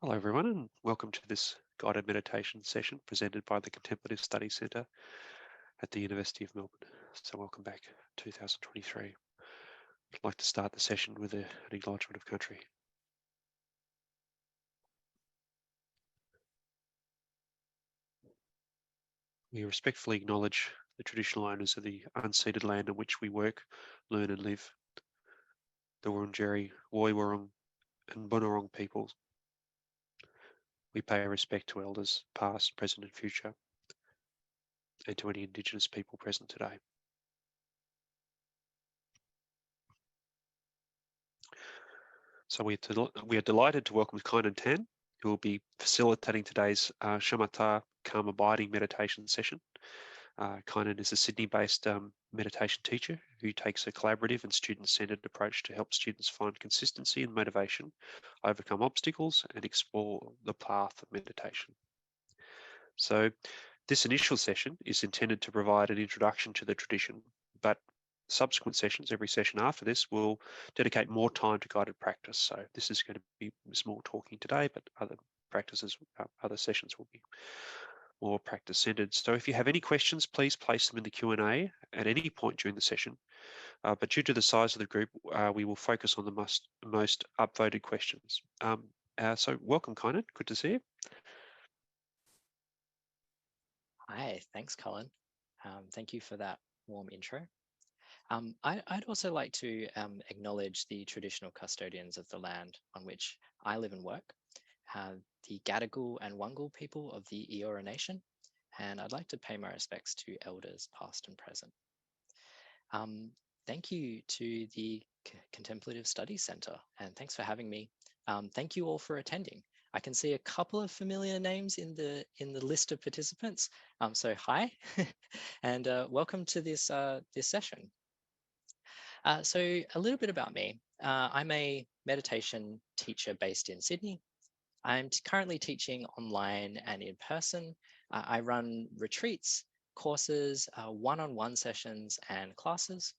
Hello everyone and welcome to this guided meditation session presented by the Contemplative Study Centre at the University of Melbourne. So welcome back 2023. I'd like to start the session with an acknowledgement of country. We respectfully acknowledge the traditional owners of the unceded land on which we work, learn and live, the Wurundjeri, Woiwurrung and Bunurong peoples. We pay respect to elders past, present and future, and to any Indigenous people present today. So we are delighted to welcome Kynan Tan, who will be facilitating today's śamatha calm abiding meditation session. Kynan is a Sydney-based meditation teacher who takes a collaborative and student-centered approach to help students find consistency and motivation, overcome obstacles and explore the path of meditation. So this initial session is intended to provide an introduction to the tradition, but subsequent sessions, every session after this, will dedicate more time to guided practice. So this is going to be more talking today, but other practices, other sessions will be more practice centered. So if you have any questions, please place them in the Q&A at any point during the session. But due to the size of the group, we will focus on the most upvoted questions. So welcome, Kynan. Good to see you. Hi, thanks, Colin. Thank you for that warm intro. I'd also like to acknowledge the traditional custodians of the land on which I live and work, the Gadigal and Wongal people of the Eora Nation, and I'd like to pay my respects to elders past and present. Thank you to the Contemplative Study Centre, and thanks for having me. Thank you all for attending. I can see a couple of familiar names in the list of participants. So hi, and welcome to this session. So a little bit about me. I'm a meditation teacher based in Sydney. I'm currently teaching online and in person. I run retreats, courses, one-on-one sessions and classes.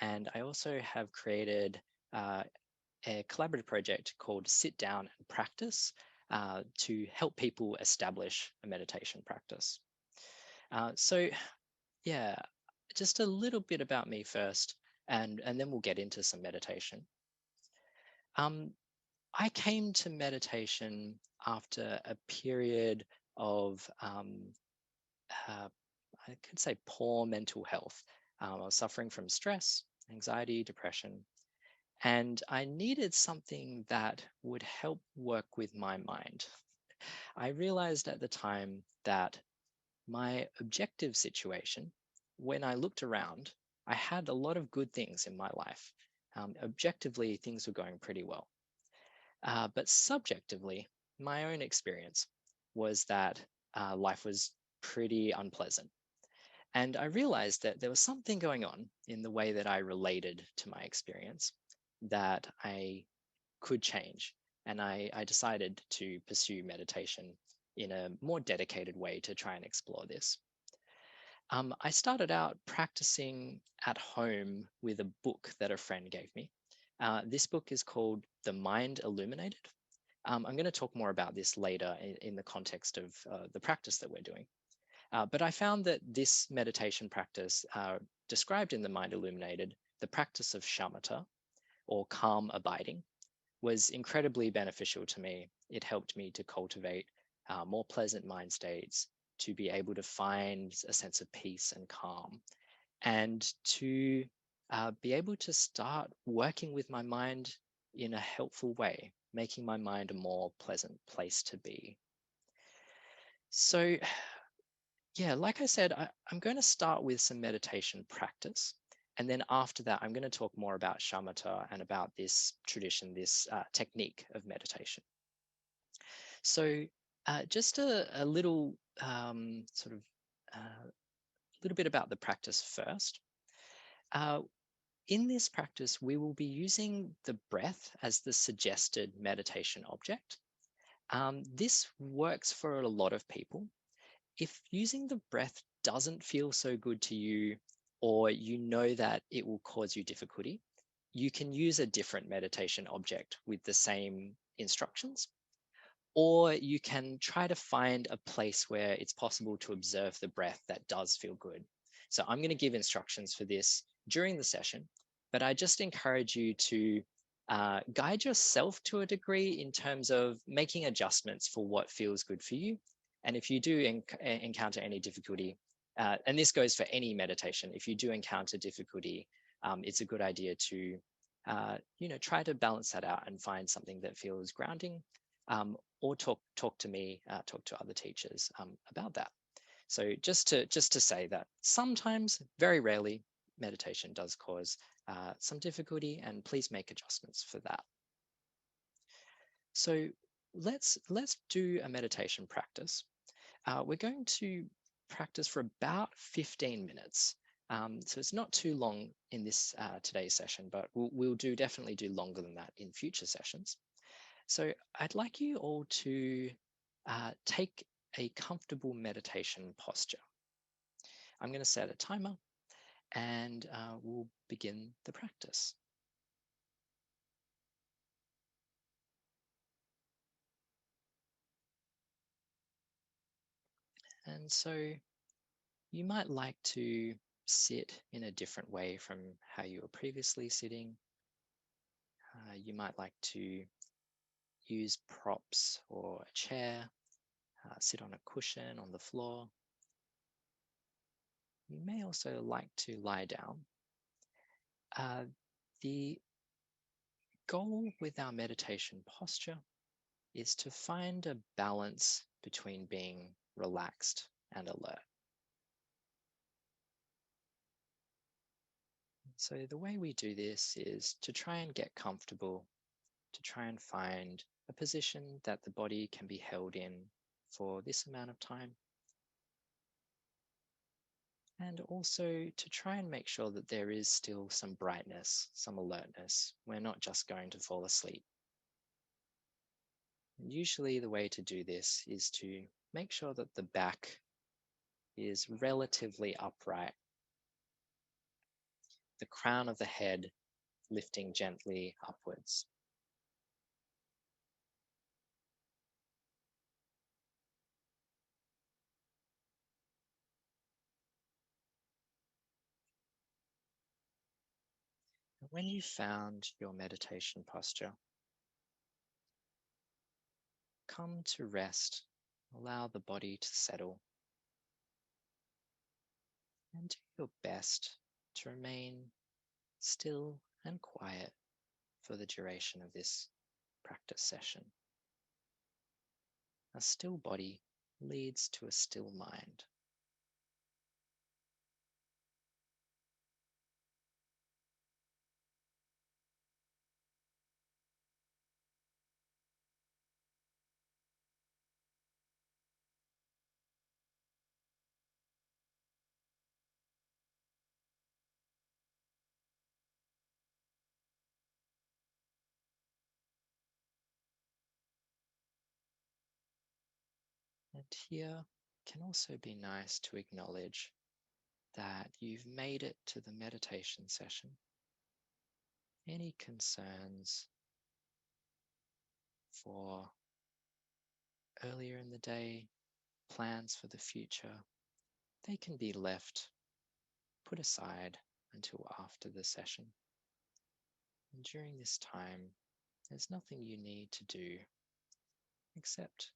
And I also have created a collaborative project called Sit Down and Practice to help people establish a meditation practice. So yeah, just a little bit about me first, and then we'll get into some meditation. I came to meditation after a period of, I could say, poor mental health. I was suffering from stress, anxiety, depression, and I needed something that would help work with my mind. I realized at the time that my objective situation, when I looked around, I had a lot of good things in my life. Objectively, things were going pretty well. But subjectively, my own experience was that life was pretty unpleasant. And I realized that there was something going on in the way that I related to my experience that I could change. And I decided to pursue meditation in a more dedicated way to try and explore this. I started out practicing at home with a book that a friend gave me. This book is called The Mind Illuminated. I'm going to talk more about this later in the context of the practice that we're doing. But I found that this meditation practice described in The Mind Illuminated, the practice of śamatha, or calm abiding, was incredibly beneficial to me. It helped me to cultivate more pleasant mind states, to be able to find a sense of peace and calm, and to be able to start working with my mind in a helpful way, making my mind a more pleasant place to be. So yeah, like I said, I'm going to start with some meditation practice. And then after that, I'm going to talk more about śamatha and about this tradition, this technique of meditation. So just a little little bit about the practice first. In this practice, we will be using the breath as the suggested meditation object. This works for a lot of people. If using the breath doesn't feel so good to you, or you know that it will cause you difficulty, you can use a different meditation object with the same instructions. Or you can try to find a place where it's possible to observe the breath that does feel good. So I'm going to give instructions for this during the session, but I just encourage you to guide yourself to a degree in terms of making adjustments for what feels good for you. And if you do encounter any difficulty, and this goes for any meditation, if you do encounter difficulty, it's a good idea to try to balance that out and find something that feels grounding, or talk to me, talk to other teachers about that. So just to say that sometimes, very rarely, meditation does cause some difficulty, and please make adjustments for that. So let's do a meditation practice. We're going to practice for about 15 minutes. So it's not too long in this today's session, but we'll definitely do longer than that in future sessions. So I'd like you all to take a comfortable meditation posture. I'm going to set a timer, and we'll begin the practice. And so you might like to sit in a different way from how you were previously sitting. You might like to use props or a chair, sit on a cushion on the floor. You may also like to lie down. The goal with our meditation posture is to find a balance between being relaxed and alert. So the way we do this is to try and get comfortable, to try and find a position that the body can be held in for this amount of time. And also to try and make sure that there is still some brightness, some alertness. We're not just going to fall asleep. And usually the way to do this is to make sure that the back is relatively upright, the crown of the head lifting gently upwards. When you've found your meditation posture, come to rest, allow the body to settle, and do your best to remain still and quiet for the duration of this practice session. A still body leads to a still mind. And here can also be nice to acknowledge that you've made it to the meditation session. Any concerns for earlier in the day, plans for the future, they can be put aside until after the session. And during this time, there's nothing you need to do except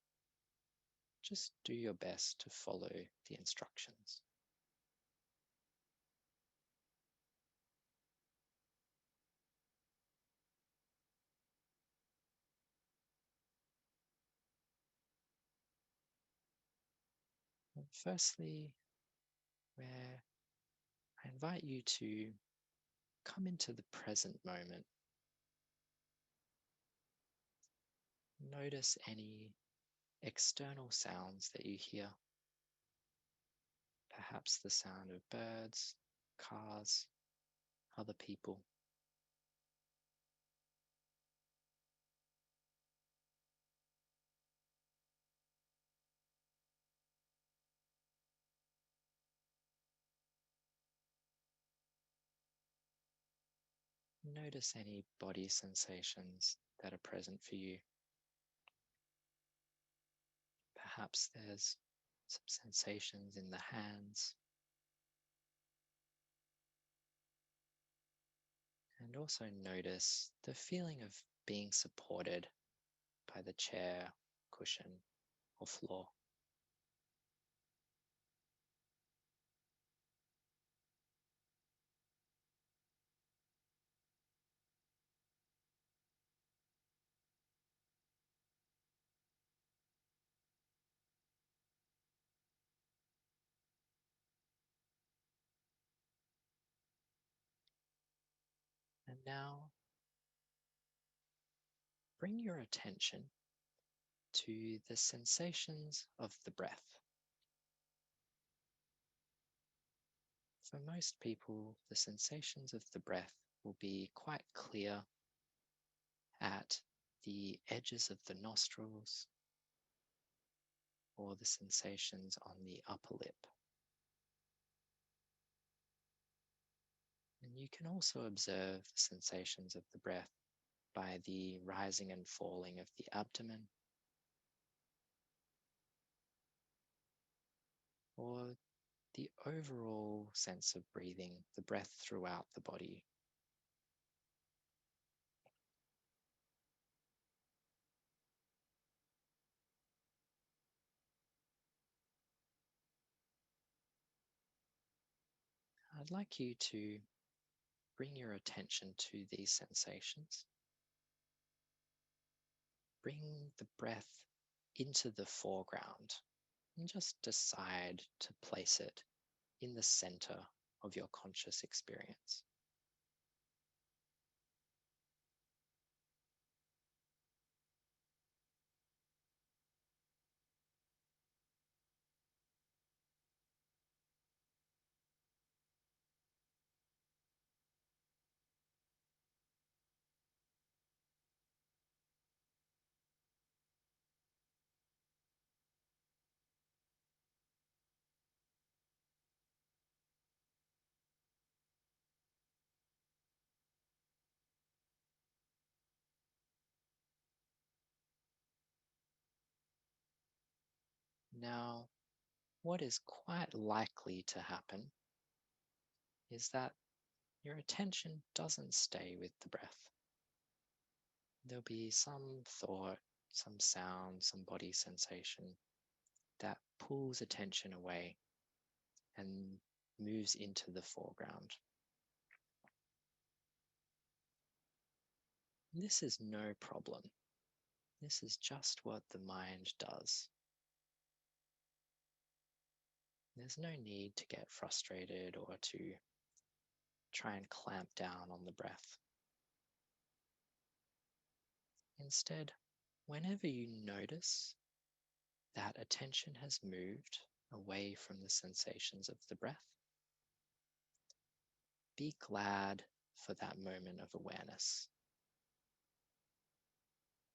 just do your best to follow the instructions. And firstly, where I invite you to come into the present moment. Notice any external sounds that you hear. Perhaps the sound of birds, cars, other people. Notice any body sensations that are present for you. Perhaps there's some sensations in the hands, and also notice the feeling of being supported by the chair, cushion, or floor. And now bring your attention to the sensations of the breath. For most people, the sensations of the breath will be quite clear at the edges of the nostrils or the sensations on the upper lip. And you can also observe the sensations of the breath by the rising and falling of the abdomen, or the overall sense of breathing, the breath throughout the body. I'd like you to bring your attention to these sensations. Bring the breath into the foreground and just decide to place it in the center of your conscious experience. Now, what is quite likely to happen is that your attention doesn't stay with the breath. There'll be some thought, some sound, some body sensation that pulls attention away and moves into the foreground. This is no problem. This is just what the mind does. There's no need to get frustrated or to try and clamp down on the breath. Instead, whenever you notice that attention has moved away from the sensations of the breath, be glad for that moment of awareness.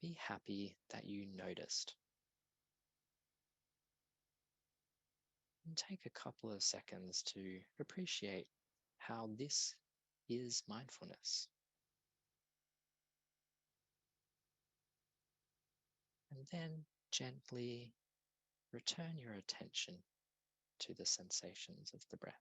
Be happy that you noticed. And take a couple of seconds to appreciate how this is mindfulness. And then gently return your attention to the sensations of the breath.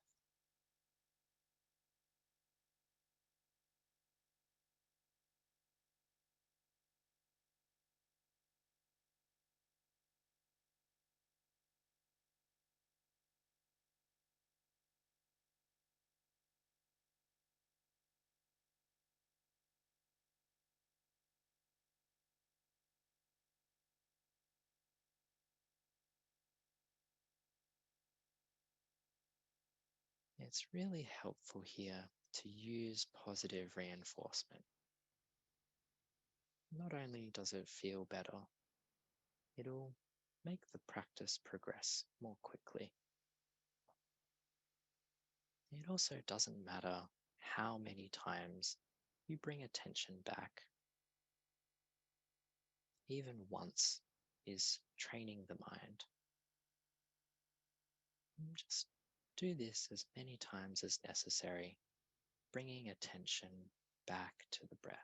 It's really helpful here to use positive reinforcement. Not only does it feel better, it'll make the practice progress more quickly. It also doesn't matter how many times you bring attention back. Even once is training the mind. And just do this as many times as necessary, bringing attention back to the breath.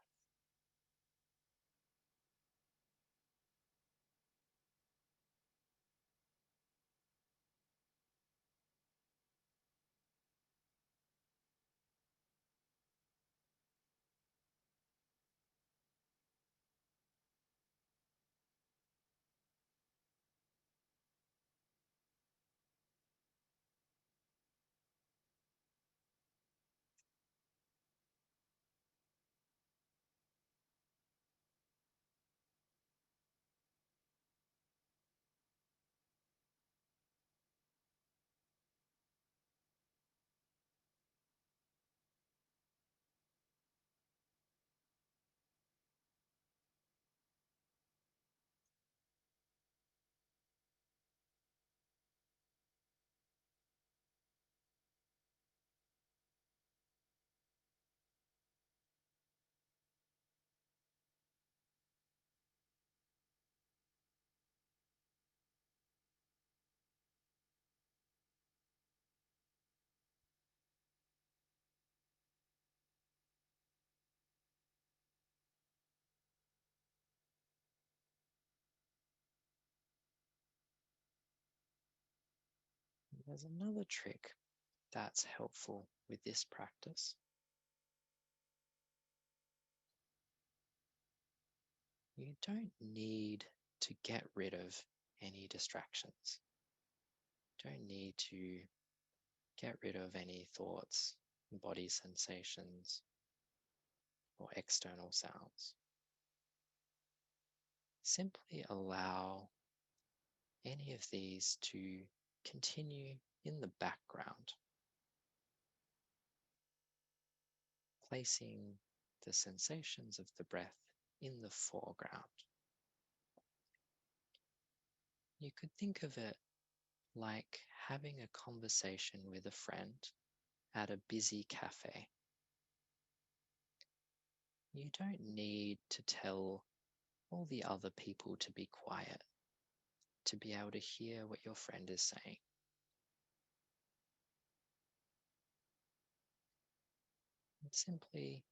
There's another trick that's helpful with this practice. You don't need to get rid of any distractions. Don't need to get rid of any thoughts, body sensations, or external sounds. Simply allow any of these to continue in the background, placing the sensations of the breath in the foreground. You could think of it like having a conversation with a friend at a busy cafe. You don't need to tell all the other people to be quiet to be able to hear what your friend is saying. And simply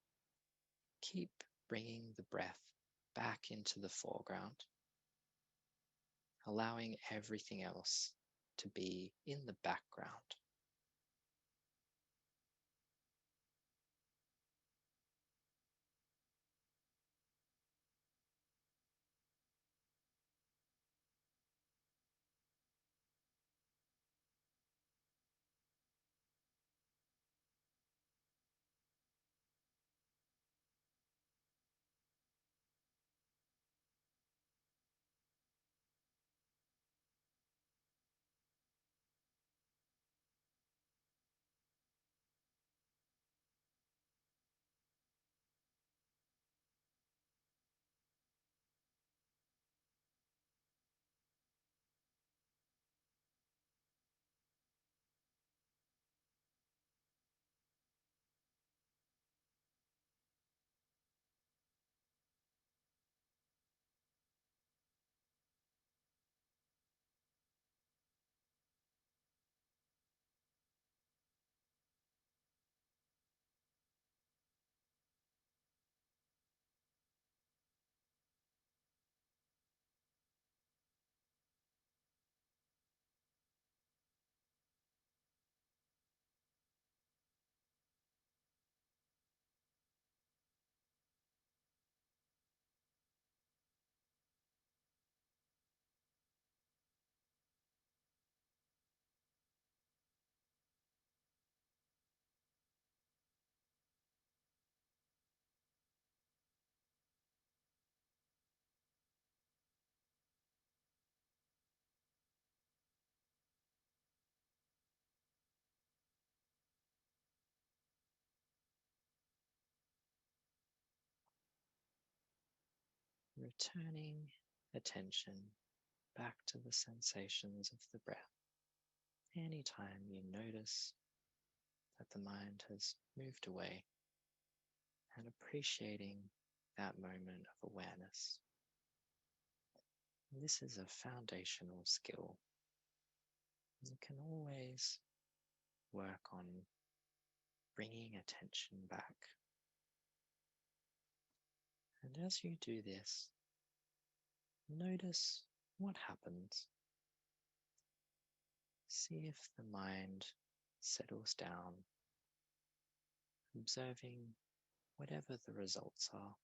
keep bringing the breath back into the foreground, allowing everything else to be in the background. Returning attention back to the sensations of the breath. Anytime you notice that the mind has moved away, and appreciating that moment of awareness. This is a foundational skill. You can always work on bringing attention back. And as you do this, notice what happens. See if the mind settles down, observing whatever the results are,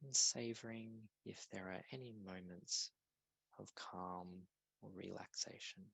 and savoring if there are any moments of calm or relaxation.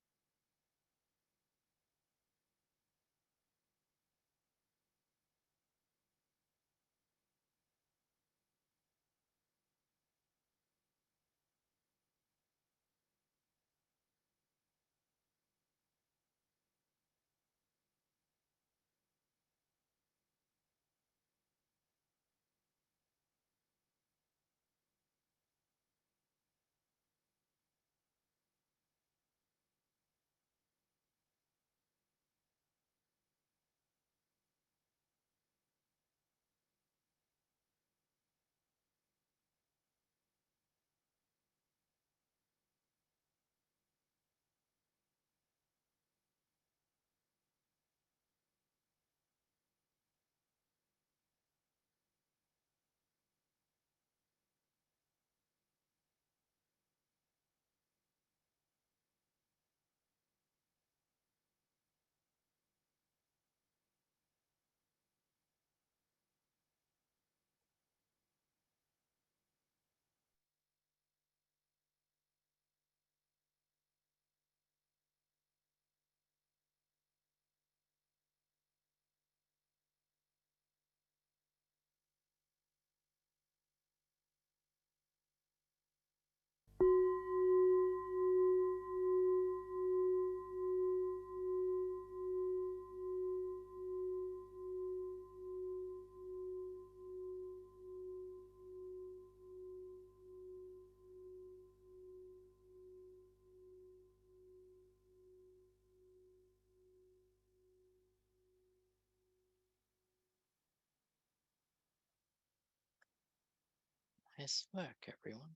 Nice work, everyone.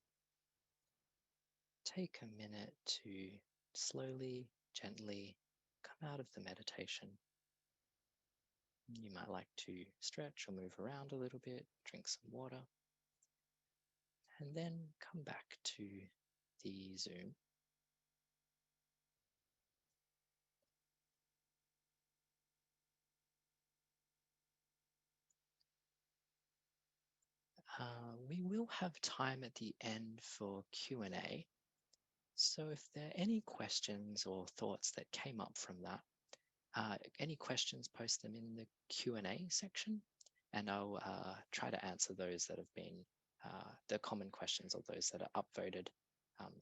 Take a minute to slowly, gently come out of the meditation. You might like to stretch or move around a little bit, drink some water, and then come back to the Zoom. We will have time at the end for Q&A. So if there are any questions or thoughts that came up from that, any questions, post them in the Q&A section, and I'll try to answer those that have been the common questions or those that are upvoted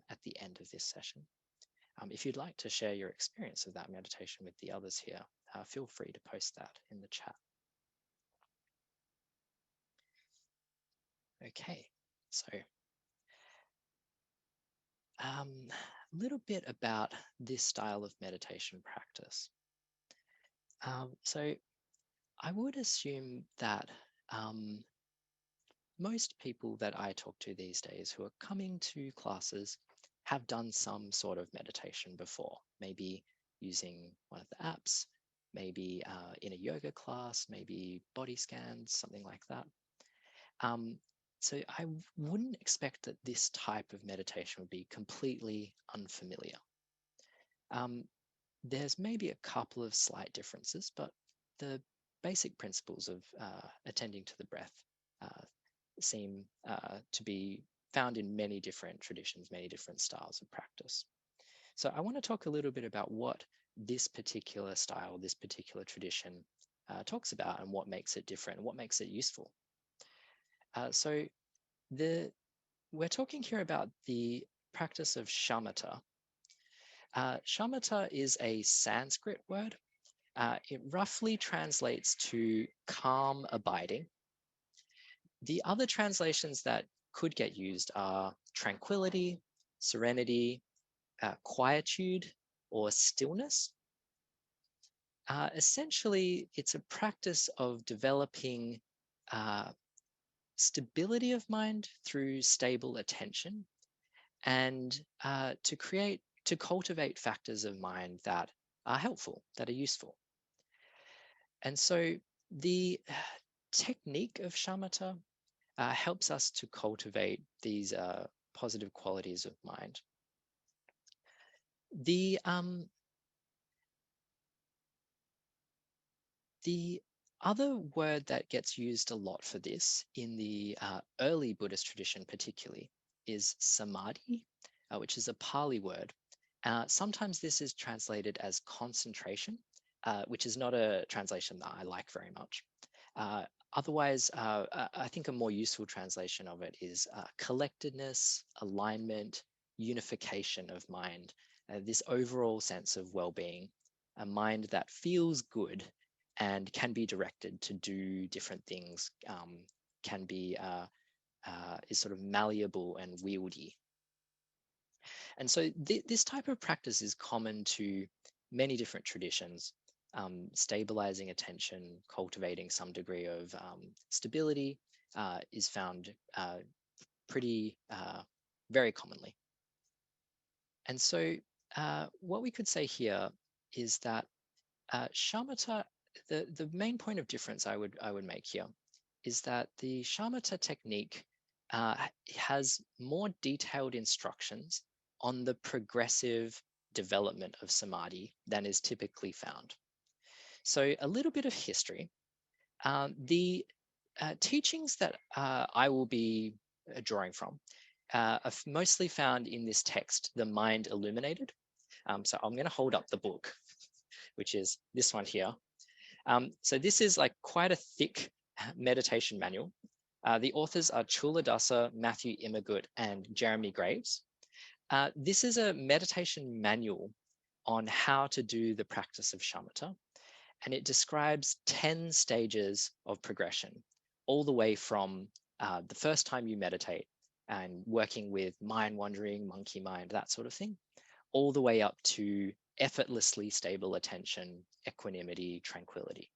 at the end of this session. If you'd like to share your experience of that meditation with the others here, feel free to post that in the chat. Okay, so a little bit about this style of meditation practice. So I would assume that most people that I talk to these days who are coming to classes have done some sort of meditation before, maybe using one of the apps, maybe in a yoga class, maybe body scans, something like that. So I wouldn't expect that this type of meditation would be completely unfamiliar. There's maybe a couple of slight differences, but the basic principles of attending to the breath seem to be found in many different traditions, many different styles of practice. So I want to talk a little bit about what this particular style, this particular tradition talks about and what makes it different and what makes it useful. So we're talking here about the practice of śamatha. Śamatha is a Sanskrit word. It roughly translates to calm abiding. The other translations that could get used are tranquility, serenity, quietude, or stillness. Essentially, it's a practice of developing stability of mind through stable attention and to cultivate factors of mind that are helpful, that are useful. And so the technique of śamatha helps us to cultivate these positive qualities of mind. The other word that gets used a lot for this in the early Buddhist tradition particularly is samadhi, which is a Pali word. Sometimes this is translated as concentration, which is not a translation that I like very much. Otherwise, I think a more useful translation of it is collectedness, alignment, unification of mind, this overall sense of well-being, a mind that feels good and can be directed to do different things, can be is sort of malleable and wieldy. And so this type of practice is common to many different traditions, stabilizing attention, cultivating some degree of stability is found pretty very commonly. And so what we could say here is that śamatha, the main point of difference I would make here is that the śamatha technique has more detailed instructions on the progressive development of samadhi than is typically found. So a little bit of history. The teachings that I will be drawing from are mostly found in this text, the Mind Illuminated. So I'm going to hold up the book, which is this one here. So this is like quite a thick meditation manual. The authors are Chuladasa, Matthew Immergut, and Jeremy Graves. This is a meditation manual on how to do the practice of śamatha, and it describes 10 stages of progression, all the way from the first time you meditate and working with mind wandering, monkey mind, that sort of thing, all the way up to effortlessly stable attention, equanimity, tranquility.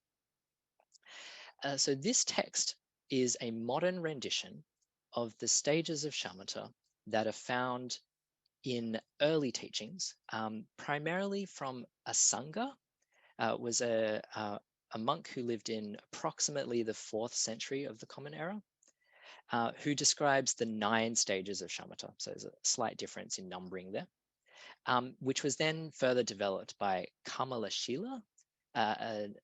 So this text is a modern rendition of the stages of shamatha that are found in early teachings, primarily from a Sangha. Was a monk who lived in approximately the 4th century of the Common Era, who describes the 9 stages of shamatha. So there's a slight difference in numbering there, which was then further developed by Kamalashila,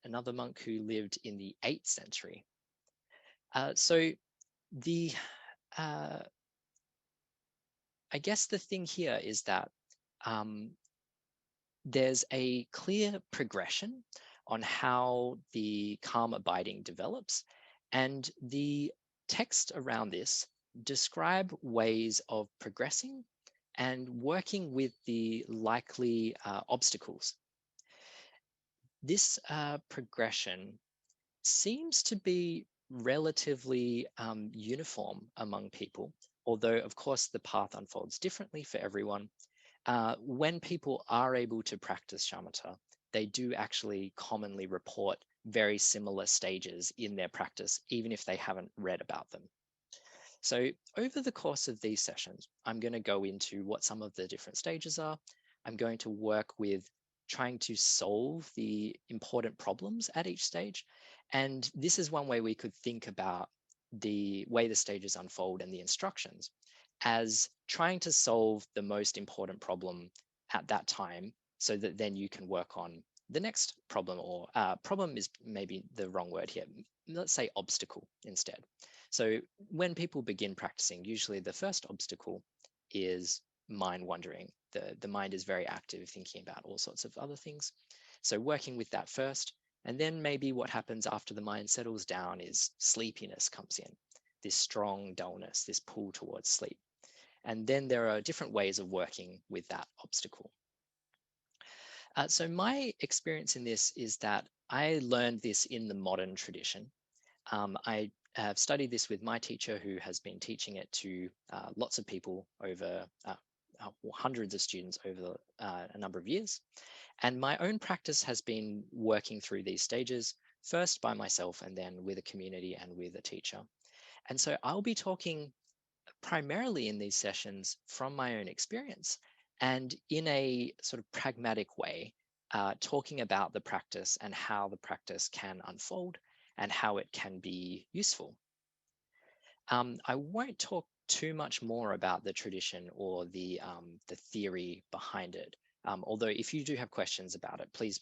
another monk who lived in the 8th century. So the I guess the thing here is that there's a clear progression on how the calm abiding develops, and the text around this describe ways of progressing and working with the likely obstacles. This progression seems to be relatively uniform among people, although of course the path unfolds differently for everyone. When people are able to practice shamatha, they do actually commonly report very similar stages in their practice, even if they haven't read about them. So over the course of these sessions, I'm going to go into what some of the different stages are. I'm going to work with trying to solve the important problems at each stage. And this is one way we could think about the way the stages unfold and the instructions as trying to solve the most important problem at that time, so that then you can work on the next problem, or problem is maybe the wrong word here. Let's say obstacle instead. So when people begin practicing, usually the first obstacle is mind wandering. The mind is very active, thinking about all sorts of other things. So working with that first, and then maybe what happens after the mind settles down is sleepiness comes in, this strong dullness, this pull towards sleep. And then there are different ways of working with that obstacle. So my experience in this is that I learned this in the modern tradition. I have studied this with my teacher, who has been teaching it to lots of people over hundreds of students over a number of years. And my own practice has been working through these stages, first by myself and then with a community and with a teacher. And so I'll be talking primarily in these sessions from my own experience and in a sort of pragmatic way, talking about the practice and how the practice can unfold and how it can be useful. I won't talk too much more about the tradition or the theory behind it. Although if you do have questions about it, please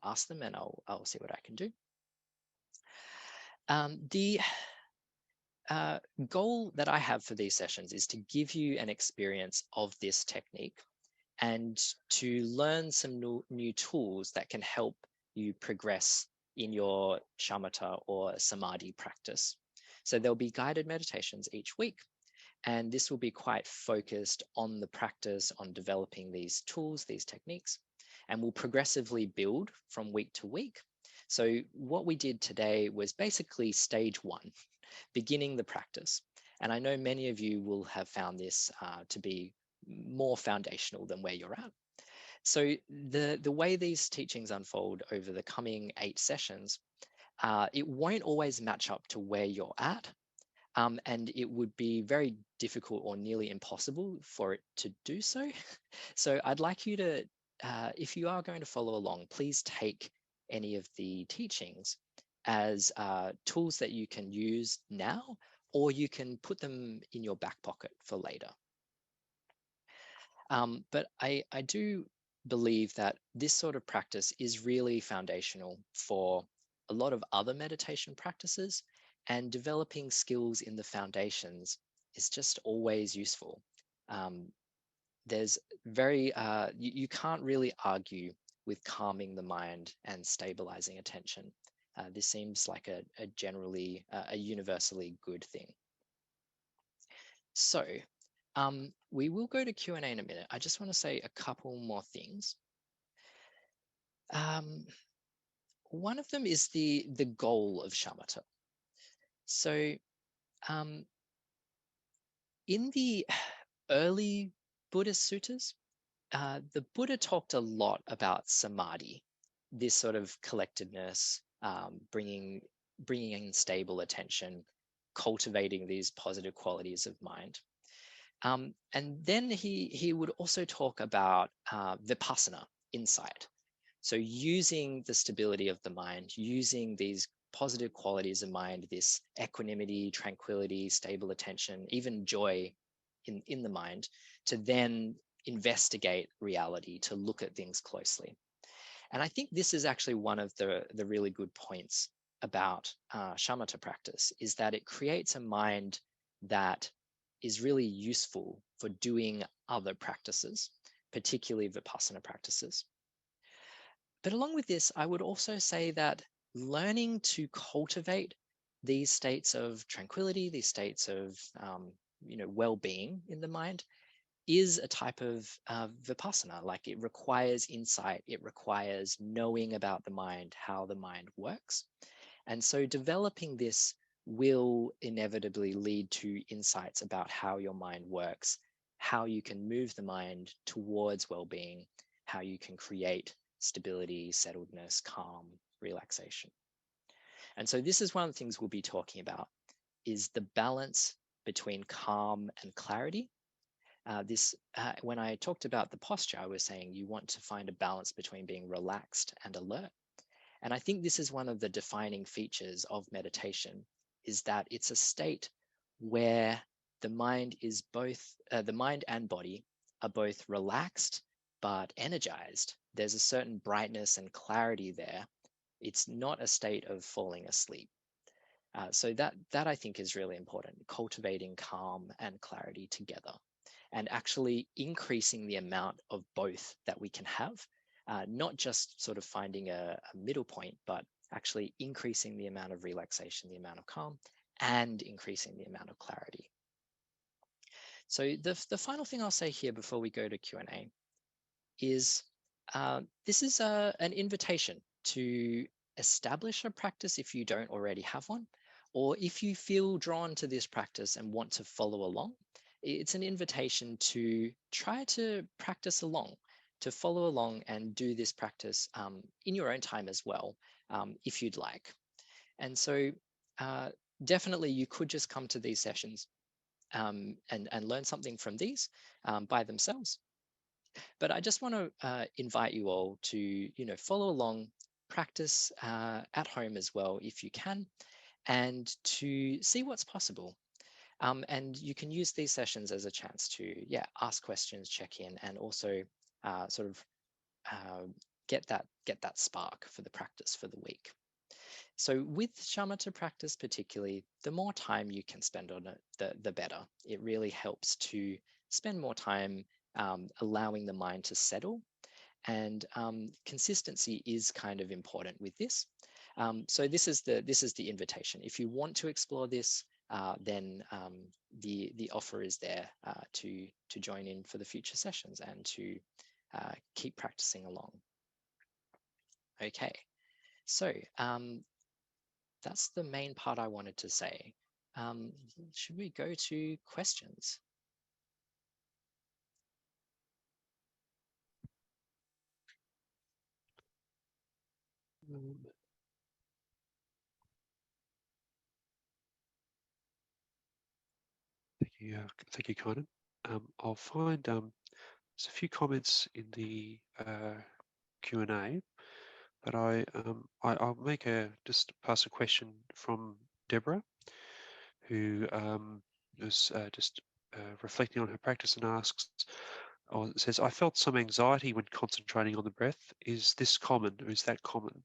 ask them and I'll see what I can do. The goal that I have for these sessions is to give you an experience of this technique and to learn some new tools that can help you progress in your shamatha or samadhi practice. So there'll be guided meditations each week, and this will be quite focused on the practice, on developing these tools, these techniques, and will progressively build from week to week. So what we did today was basically stage 1, beginning the practice. And I know many of you will have found this to be more foundational than where you're at. So the way these teachings unfold over the coming 8 sessions, it won't always match up to where you're at. And it would be very difficult or nearly impossible for it to do so. So I'd like you to, if you are going to follow along, please take any of the teachings as tools that you can use now, or you can put them in your back pocket for later. But I do believe that this sort of practice is really foundational for a lot of other meditation practices, and developing skills in the foundations is just always useful. There's you can't really argue with calming the mind and stabilizing attention. This seems like a generally, a universally good thing. So we will go to Q&A in a minute. I just want to say a couple more things. One of them is the goal of shamatha. So in the early Buddhist suttas, the Buddha talked a lot about samadhi, this sort of collectedness, bringing in stable attention. cultivating these positive qualities of mind. And then he would also talk about vipassana, insight. So using the stability of the mind, using these positive qualities of mind, this equanimity, tranquility, stable attention, even joy in the mind, to then investigate reality, to look at things closely. And I think this is actually one of the really good points about shamatha practice, is that it creates a mind that is really useful for doing other practices, particularly vipassana practices. But along with this, I would also say that learning to cultivate these states of tranquility, these states of well-being in the mind, is a type of vipassana. Like, it requires insight, it requires knowing about the mind, how the mind works. And so developing this will inevitably lead to insights about how your mind works, how you can move the mind towards well-being, how you can create stability, settledness, calm, relaxation. And so this is one of the things we'll be talking about, is the balance between calm and clarity. When I talked about the posture, I was saying you want to find a balance between being relaxed and alert. And I think this is one of the defining features of meditation, is that it's a state where the mind is both, the mind and body are both relaxed but energized. There's a certain brightness and clarity there. It's not a state of falling asleep. So that I think is really important, cultivating calm and clarity together, and actually increasing the amount of both that we can have, not just sort of finding a middle point, but actually increasing the amount of relaxation, the amount of calm, and increasing the amount of clarity. So the final thing I'll say here before we go to Q&A is this is an invitation to establish a practice if you don't already have one, or if you feel drawn to this practice and want to follow along. It's an invitation to try to practice along, to follow along and do this practice in your own time as well, if you'd like. And so definitely you could just come to these sessions and learn something from these by themselves. But I just want to invite you all to, follow along, practice at home as well if you can, and to see what's possible. And you can use these sessions as a chance to, ask questions, check in, and also sort of uh, get that spark for the practice for the week. So with shamatha practice particularly, the more time you can spend on it, the better. It really helps to spend more time allowing the mind to settle, and consistency is kind of important with this. So this is the invitation. If you want to explore this, then the offer is there to join in for the future sessions and to keep practicing along. Okay, so that's the main part I wanted to say. Should we go to questions? Thank you, Kynan. I'll find there's a few comments in the Q&A, but I'll just pass a question from Deborah, who is just reflecting on her practice and asks, or it says, I felt some anxiety when concentrating on the breath. Is this common, or is that common?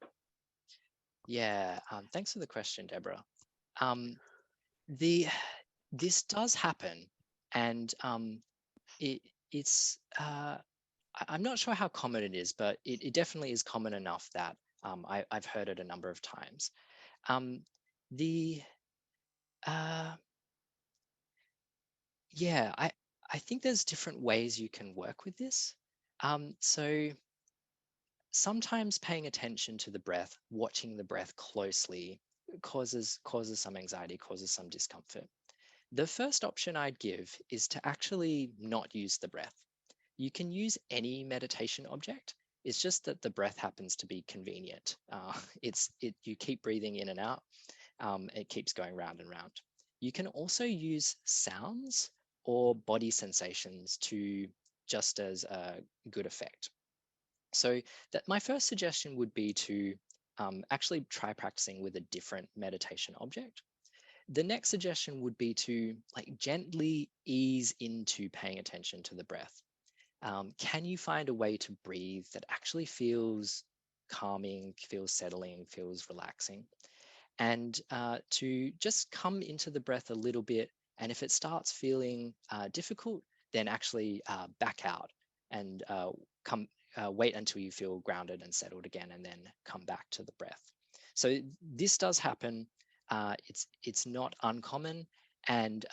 Yeah, thanks for the question, Deborah. This does happen, and it's I'm not sure how common it is, but it definitely is common enough that I've heard it a number of times. The Yeah, I think there's different ways you can work with this. So sometimes paying attention to the breath, watching the breath closely causes some anxiety, causes some discomfort. The first option I'd give is to actually not use the breath. You can use any meditation object. It's just that the breath happens to be convenient. You keep breathing in and out. It keeps going round and round. You can also use sounds or body sensations to just as a good effect. So that my first suggestion would be to actually try practicing with a different meditation object. The next suggestion would be to like gently ease into paying attention to the breath. Can you find a way to breathe that actually feels calming, feels settling, feels relaxing? And to just come into the breath a little bit. And if it starts feeling difficult, then actually back out and come wait until you feel grounded and settled again, and then come back to the breath. So this does happen. It's not uncommon, and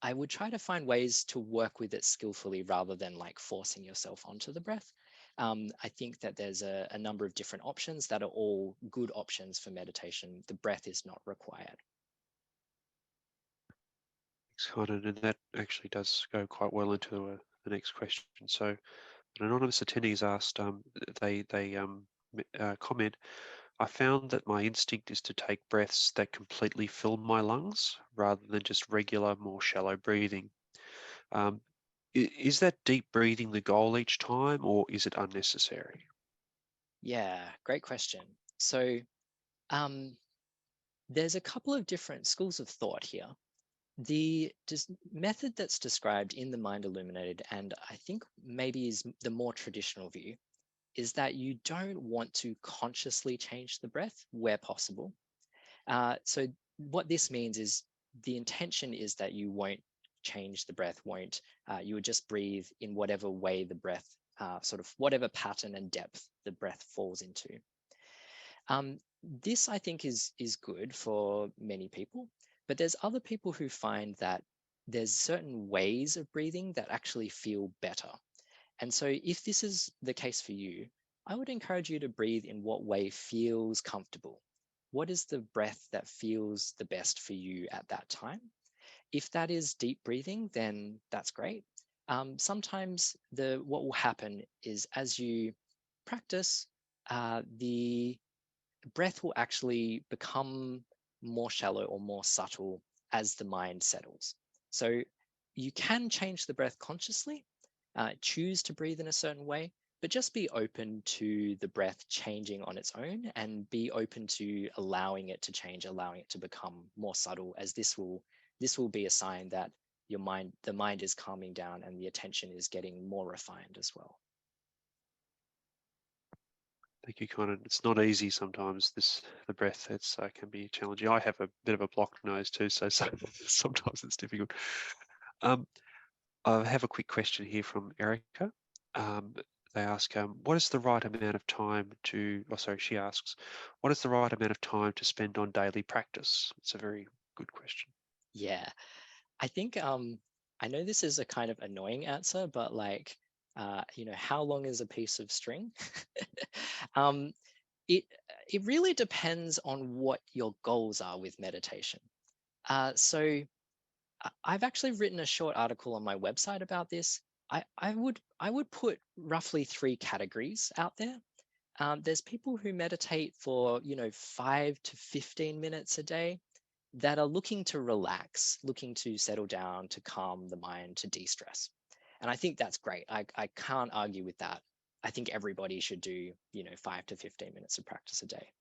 I would try to find ways to work with it skillfully rather than like forcing yourself onto the breath. I think that there's a number of different options that are all good options for meditation. The breath is not required. Thanks, Kynan, and that actually does go quite well into the next question. So, an anonymous attendee has asked, they comment, I found that my instinct is to take breaths that completely fill my lungs rather than just regular, more shallow breathing. Um, is that deep breathing the goal each time, or is it unnecessary? Yeah, great question. So um, there's a couple of different schools of thought here. The method that's described in the Mind Illuminated, and I think maybe is the more traditional view, is that you don't want to consciously change the breath where possible. So what this means is the intention is that you won't change the breath, won't you would just breathe in whatever way the breath, sort of whatever pattern and depth the breath falls into. This I think is good for many people, but there's other people who find that there's certain ways of breathing that actually feel better. And so if this is the case for you, I would encourage you to breathe in what way feels comfortable. What is the breath that feels the best for you at that time? If that is deep breathing, then that's great. Sometimes what will happen is as you practice, the breath will actually become more shallow or more subtle as the mind settles. So you can change the breath consciously, choose to breathe in a certain way, but just be open to the breath changing on its own and be open to allowing it to change, allowing it to become more subtle, as this will be a sign that the mind is calming down and the attention is getting more refined as well. Thank you, Kynan. It's not easy sometimes. The breath. It's can be challenging. I have a bit of a blocked nose too, so sometimes it's difficult. Um, I have a quick question here from Erica. Um, they ask, what is the right amount of time to? Oh, sorry, she asks, what is the right amount of time to spend on daily practice? It's a very good question. Yeah, I think I know this is a kind of annoying answer, but like how long is a piece of string? um, it it really depends on what your goals are with meditation. So I've actually written a short article on my website about this. I would put roughly three categories out there. There's people who meditate for 5 to 15 minutes a day that are looking to relax, looking to settle down, to calm the mind, to de-stress. And I think that's great. I can't argue with that. I think everybody should do 5 to 15 minutes of practice a day.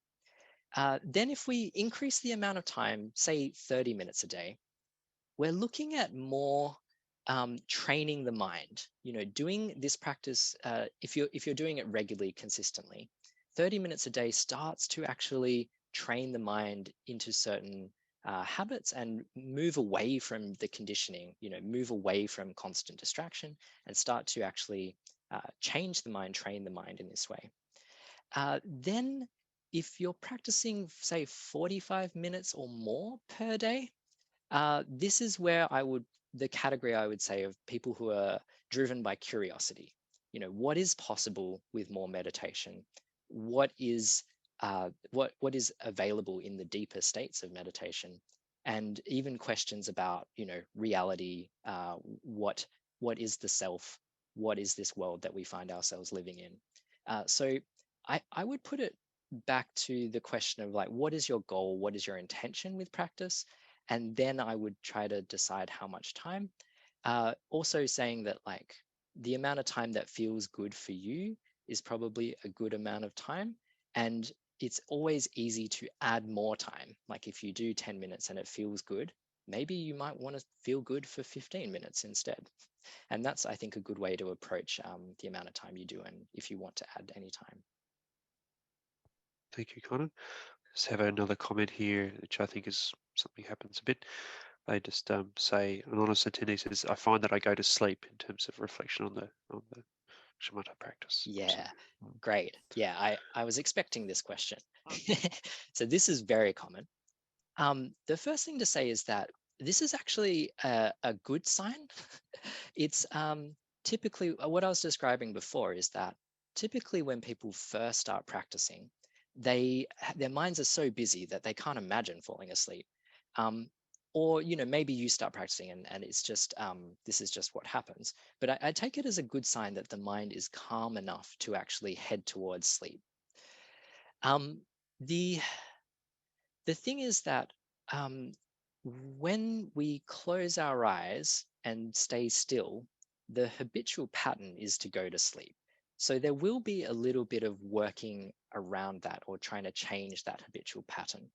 Then if we increase the amount of time, say 30 minutes a day, we're looking at more training the mind. Doing this practice, if you're doing it regularly, consistently, 30 minutes a day starts to actually train the mind into certain habits and move away from the conditioning. Move away from constant distraction and start to actually change the mind, train the mind in this way. Then, if you're practicing, say, 45 minutes or more per day, this is where the category I would say of people who are driven by curiosity. What is possible with more meditation? What is available in the deeper states of meditation? And even questions about, reality, what is the self? What is this world that we find ourselves living in? So I would put it back to the question of like, what is your goal? What is your intention with practice? and then I would try to decide how much time. Also saying that like the amount of time that feels good for you is probably a good amount of time. And it's always easy to add more time. Like if you do 10 minutes and it feels good, maybe you might want to feel good for 15 minutes instead. And that's, I think, a good way to approach the amount of time you do, and if you want to add any time. Thank you, Kynan. Just have another comment here, which I think is something happens a bit. They just say, an honest attendee says, I find that I go to sleep in terms of reflection on the shamatha practice. So, Yeah, great. Yeah, I was expecting this question. So this is very common. The first thing to say is that this is actually a good sign. It's typically what I was describing before is that typically when people first start practicing, their minds are so busy that they can't imagine falling asleep. Or maybe you start practicing and it's just this is just what happens. But I take it as a good sign that the mind is calm enough to actually head towards sleep. Um, the the thing is that um, when we close our eyes and stay still, the habitual pattern is to go to sleep. So there will be a little bit of working around that or trying to change that habitual pattern.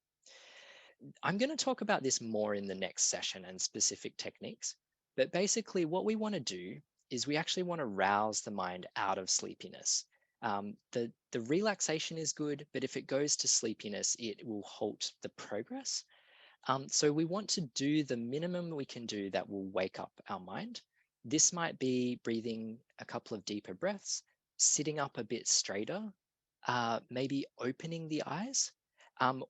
I'm going to talk about this more in the next session and specific techniques. But basically, what we want to do is we actually want to rouse the mind out of sleepiness. The relaxation is good, but if it goes to sleepiness, it will halt the progress. So we want to do the minimum we can do that will wake up our mind. This might be breathing a couple of deeper breaths, sitting up a bit straighter, maybe opening the eyes,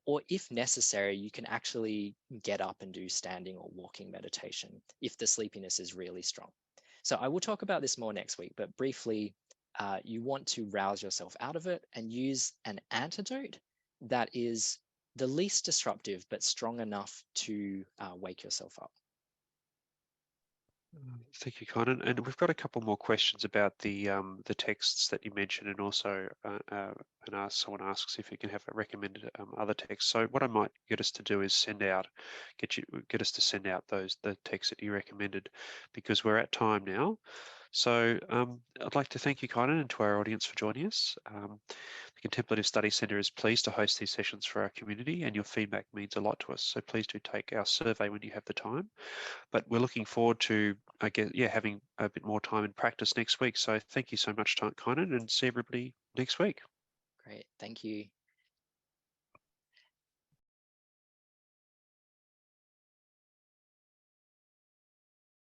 or if necessary, you can actually get up and do standing or walking meditation if the sleepiness is really strong. So I will talk about this more next week, but briefly, you want to rouse yourself out of it and use an antidote that is the least disruptive but strong enough to wake yourself up. thank you, Kynan. And we've got a couple more questions about the texts that you mentioned, and also someone asks if you can have a recommended other text. So what I might get us to do is get us to send out the texts that you recommended, because we're at time now. So I'd like to thank you, Kynan, and to our audience for joining us. The Contemplative Study Centre is pleased to host these sessions for our community, and your feedback means a lot to us. So please do take our survey when you have the time. But we're looking forward to, having a bit more time in practice next week. So thank you so much, Kynan, and see everybody next week. Great, thank you.